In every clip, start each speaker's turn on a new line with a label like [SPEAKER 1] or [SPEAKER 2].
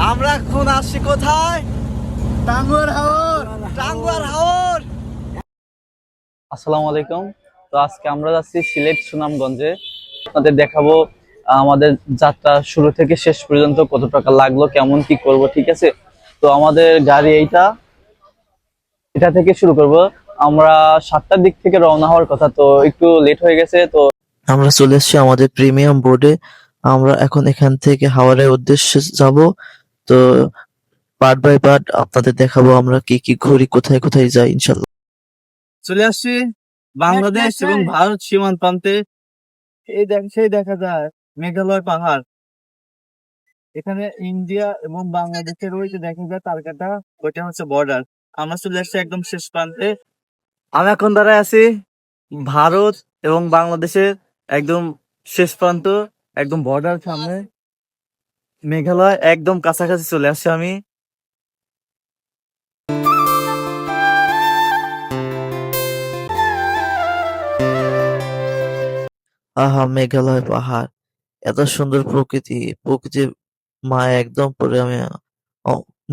[SPEAKER 1] আমরা এখন আসছি কোথায়? টাঙ্গুয়ার হাওর। টাঙ্গুয়ার হাওর। আসসালামু আলাইকুম। তো আজকে আমরা যাচ্ছি সিলেট সুনামগঞ্জে। আপনাদের দেখাবো আমাদের যাত্রা শুরু থেকে শেষ পর্যন্ত কত টাকা লাগলো, কেমন কি করব, ঠিক আছে? তো আমাদের গাড়ি এটা থেকে শুরু করব। আমরা 7টার দিক থেকে রওনা হওয়ার কথা, তো একটু লেট হয়ে গেছে। তো
[SPEAKER 2] আমরা চলে এসেছি আমাদের প্রিমিয়াম বোর্ডে। আমরা এখন এখান থেকে হাওড়ের উদ্দেশ্যে যাব। তো পার্ট বাই পার্ট আপনাদের দেখাবো আমরা কি কি ঘুরি, কোথায় কোথায় যাই ইনশাল্লাহ।
[SPEAKER 1] চলে আসছি বাংলাদেশ এবং ভারত সীমান্ত প্রান্তে। সেই দেখা যায় মেঘালয় পাহাড়। এখানে ইন্ডিয়া এবং বাংলাদেশের ওই যে দেখা যায় তারকাটা, ওইটা হচ্ছে বর্ডার। আমরা চলে আসছি একদম শেষ প্রান্তে। আমি এখন দাঁড়ায় আছি ভারত এবং বাংলাদেশের একদম শেষ প্রান্ত, একদম বর্ডার সামনে। মেঘালয় একদম কাছাকাছি চলে আসছি আমি।
[SPEAKER 2] আহা, মেঘালয় পাহাড়, এত সুন্দর প্রকৃতি, প্রকৃতির মায়া একদম পরে আমি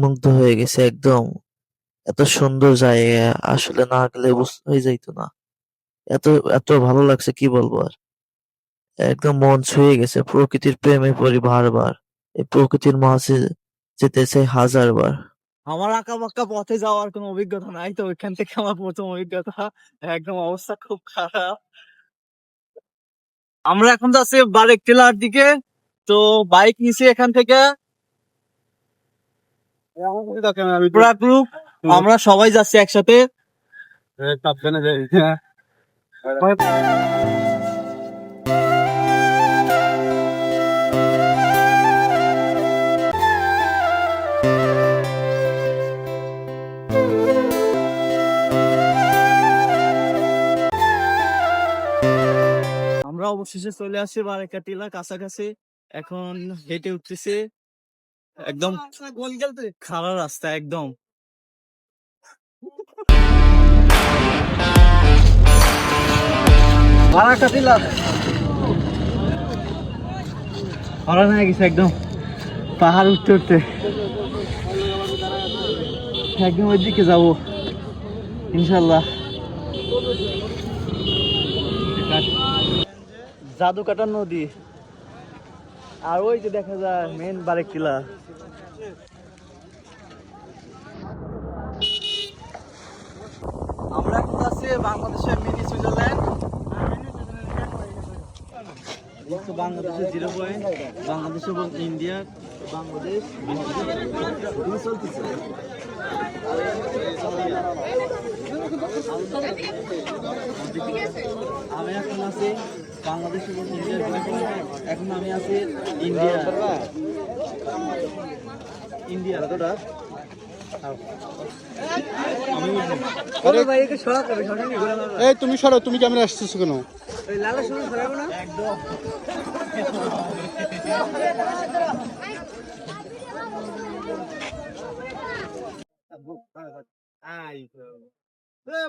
[SPEAKER 2] মুগ্ধ হয়ে গেছি একদম। এত সুন্দর জায়গা, আসলে না গেলে বুঝতে হয়ে যাইতো না। এত এত ভালো লাগছে কি বলবো আর। একদম মন ছুঁয়ে গেছে, প্রকৃতির প্রেমে পড়ি বারবার। এই প্রকৃতির মাঝে যেতে চাই হাজার বার।
[SPEAKER 1] আমার আঁকা বাঁকা পথে যাওয়ার কোনো অভিজ্ঞতা নাই, তো ওইখান থেকে আমার প্রথম অভিজ্ঞতা। একদম অবস্থা খুব খারাপ। আমরা এখন যাচ্ছি বারেক টিলার দিকে। তো বাইক নিছি এখান থেকে পুরা গ্রুপ, আমরা সবাই যাচ্ছি একসাথে। আমরা অবশেষে চলে আসছি বারেকা টিলা কাছাকাছি। এখন হেঁটে উঠতেছি একদম খাড়া রাস্তা একদম। বারাকা টিলা খাড়া হয়ে গেছে একদম, পাহাড় উঠতে উঠতে একদম ওই দিকে যাবো ইনশাল্লাহ। জাদুকাটা নদী, আর ওই যে দেখা যায় মেন বারেক টিলা। আমরা এখন আছি বাংলাদেশের মিনি সুইজারল্যান্ড। বাংলাদেশের 0 পয়েন্ট, বাংলাদেশ এবং ইন্ডিয়া। বাংলাদেশ চলতেছে। আমি এখন আছি বাংলাদেশ এবং ইন্ডিয়ার, এখন আমি আছি ইন্ডিয়া। ইন্ডিয়া
[SPEAKER 3] এই তুমি সরো, তুমি ক্যামেরা আসতেছো কেন?
[SPEAKER 1] একদম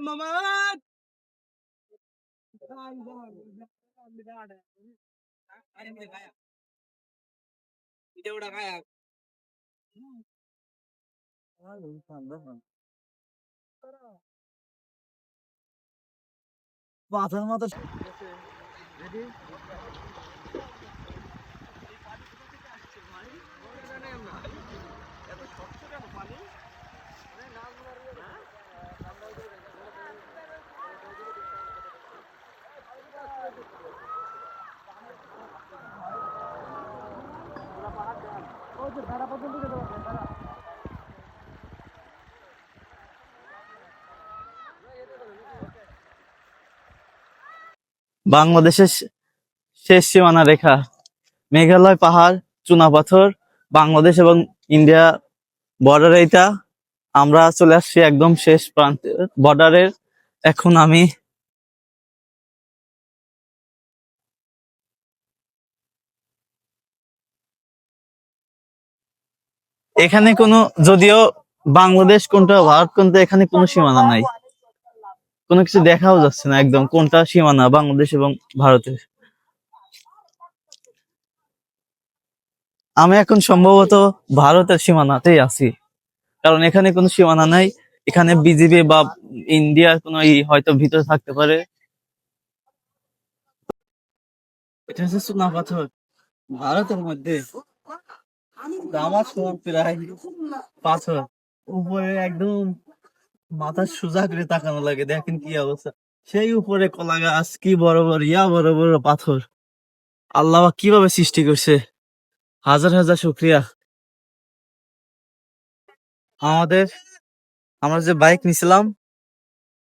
[SPEAKER 1] মামা পাথর মতো। বাংলাদেশের শেষ সীমানা রেখা মেঘালয় পাহাড়, চুনাপাথর, বাংলাদেশ এবং ইন্ডিয়া বর্ডার। এইটা আমরা চলে আসছি একদম শেষ প্রান্তে বর্ডারের। এখন আমি এখানে যদিও বাংলাদেশ কোনটা ভারত কোনটা, এখানে কোনো সীমানা নাই, কোনো কিছু দেখাও যাচ্ছে না একদম কোনটা সীমানা বাংলাদেশ এবং ভারতের। আমি এখন সম্ভবত ভারতের সীমানাতেই আছি, কারণ এখানে কোনো সীমানা নাই। এখানে বিজিবি বা ইন্ডিয়ার কোনো হয়তো ভিতরে থাকতে পারে। এটা হচ্ছে সোনা পাথর ভারতের মধ্যে, আমার সমান প্রায় পাথর। উপরে একদম মাথা সোজা করে তাকানো লাগে, দেখেন কি অবস্থা। সেই উপরে কলা গাছ, কি বড় বড় বড় বড় পাথর। আল্লাহ কিভাবে সৃষ্টি করছে, হাজার হাজার শুক্রিয়া। আমাদের আমরা যে বাইক নিছিলাম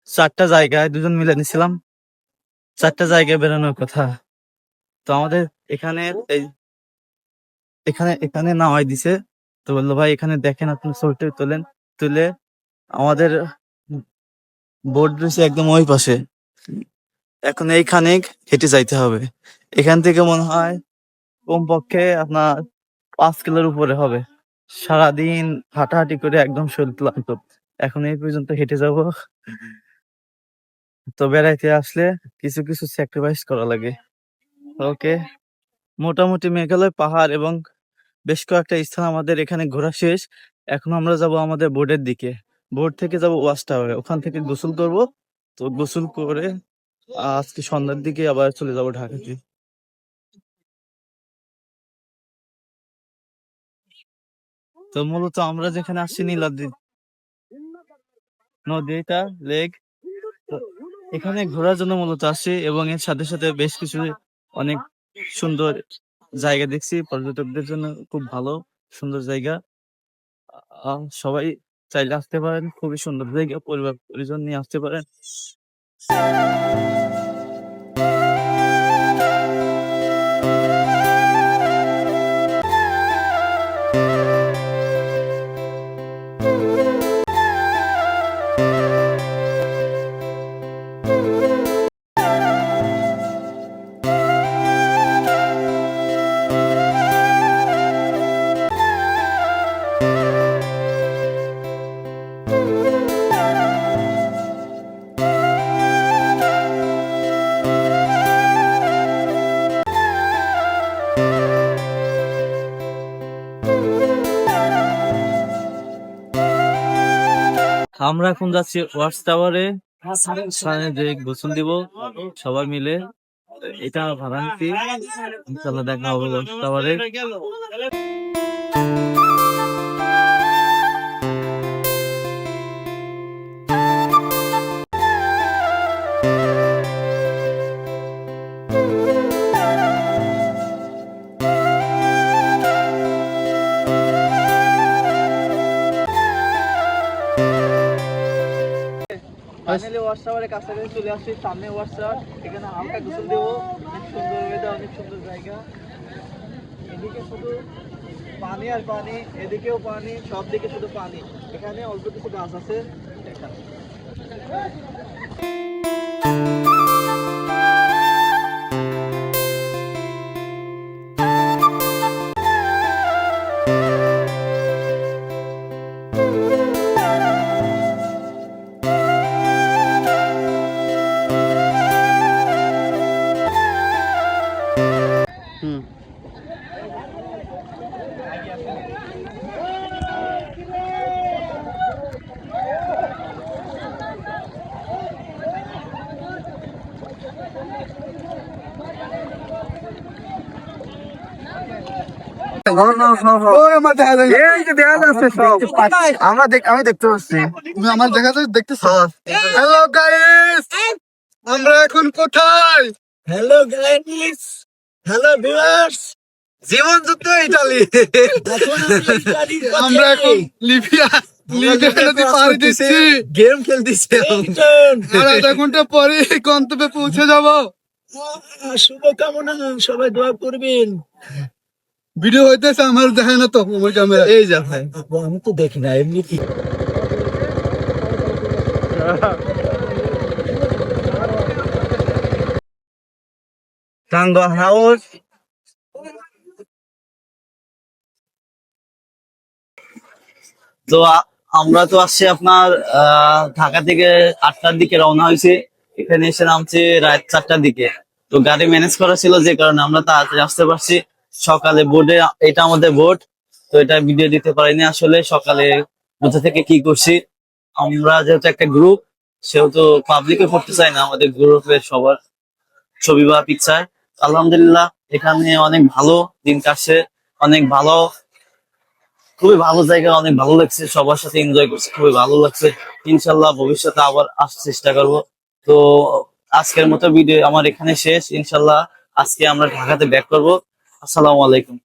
[SPEAKER 1] 4টা জায়গায়, দুজন মিলে নিছিলাম, 4টা জায়গায় বেরোনোর কথা। তো আমাদের এখানে এই এখানে এখানে নামাই দিছে। তো বললো ভাই এখানে দেখেন, আপনি ছবি তোলেন। তুলে আমাদের বোর্ড রয়েছে একদম ওই পাশে। এখন এইখানে হেঁটে যাইতে হবে। এখান থেকে মনে হয় কমপক্ষে আপনার 5 কিলোর উপরে হবে। সারাদিন হাঁটাহাঁটি করে একদম শরীর ক্লান্ত। এখন এই পর্যন্ত হেঁটে যাব। তো বেড়াইতে আসলে কিছু কিছু স্যাক্রিফাইস করা লাগে। ওকে, মোটামুটি মেঘালয় পাহাড় এবং বেশ কয়েকটা স্থান আমাদের এখানে ঘোরা শেষ। এখন আমরা যাব আমাদের বোর্ডের দিকে। বোর্ড থেকে যাব ওয়াচ টাওয়ারে, ওখান থেকে গোসল করব। তো গোসল করে আজকে সন্ধ্যার দিকে আবার চলে যাব ঢাকাতে। তো মূলত আমরা যেখানে আসছি নীলাদ্রি নদীটা লেক, তো এখানে ঘোরার জন্য মূলত আসছি, এবং এর সাথে সাথে বেশ কিছু অনেক সুন্দর জায়গা দেখছি। পর্যটকদের জন্য খুব ভালো সুন্দর জায়গা। সবাই চাইলে আসতে পারেন, খুবই সুন্দর জায়গা, পরিবার পরিজন নিয়ে আসতে পারেন। আমরা এখন যাচ্ছি ওয়াচ টাওয়ারে, যে গোসল দিব সবাই মিলে। এটা ভাড়া নিচ্ছি, ইনশাল্লাহ দেখা হবে ওয়াচ টাওয়ারে। ফাইনালি ওয়াচ টাওয়ারের কাছাকাছি চলে আসছি, সামনে ওয়াচ টাওয়ার। এখানে হালকা গোসল দেবো, অনেক সুন্দর ওয়েদার, অনেক সুন্দর জায়গা। এদিকে শুধু পানি আর পানি, এদিকেও পানি, সব দিকে শুধু পানি। এখানে অল্প কিছু গাছ আছে।
[SPEAKER 3] হুম।
[SPEAKER 1] আমি দেখতে পাচ্ছি।
[SPEAKER 3] তুমি আমার দেখা যায় দেখতেছ? হ্যালো গাইস, আমরা এখন কোথায়?
[SPEAKER 1] হ্যালো গাইস, হ্যালো ভিউয়ার্স, জীবন যুদ্ধ ইতালি।
[SPEAKER 3] আমরা এখন লিবিয়া নদী পাড়ি দিচ্ছি,
[SPEAKER 1] গেম খেলতেছি।
[SPEAKER 3] আর আধা ঘন্টা পরে গন্তব্যে পৌঁছে যাব।
[SPEAKER 1] শুভকামনা, সবাই দোয়া করবেন।
[SPEAKER 3] ভিডিও হইতেছে, আমার দেখা না তো আমার ক্যামেরা।
[SPEAKER 1] এই যা ভাই, আমি তো দেখি না এমনি কি। টাঙ্গা হাউস। তো আমরা তো আসছি আপনার ঢাকা থেকে 8টার দিকে রওনা হয়েছে। এখানে এসে নামছে রাত 4টার দিকে। তো গাড়ি ম্যানেজ করা ছিল, যে কারণে আমরা তাড়াতাড়ি আসতে পারছি। সকালে বোর্ডে, এটা আমাদের বোর্ড, তো এটা ভিডিও দিতে পারিনি আসলে। সকালে কোথা থেকে কি করছি, আমরা যেহেতু একটা গ্রুপ, সেহেতু পাবলিকে করতে চাই না, আমাদের গ্রুপের সবার ছবি বা পিকচার। আলহামদুলিল্লাহ এখানে অনেক ভালো দিন কাটছে, অনেক ভালো, খুবই ভালো জায়গা, অনেক ভালো লাগছে, সবার সাথে এনজয় করছি, খুবই ভালো লাগছে। ইনশাল্লাহ ভবিষ্যতে আবার আসার চেষ্টা করব। তো আজকের মতো ভিডিও আমার এখানে শেষ। ইনশাল্লাহ আজকে আমরা ঢাকাতে ব্যাক করব। আসসালামু আলাইকুম।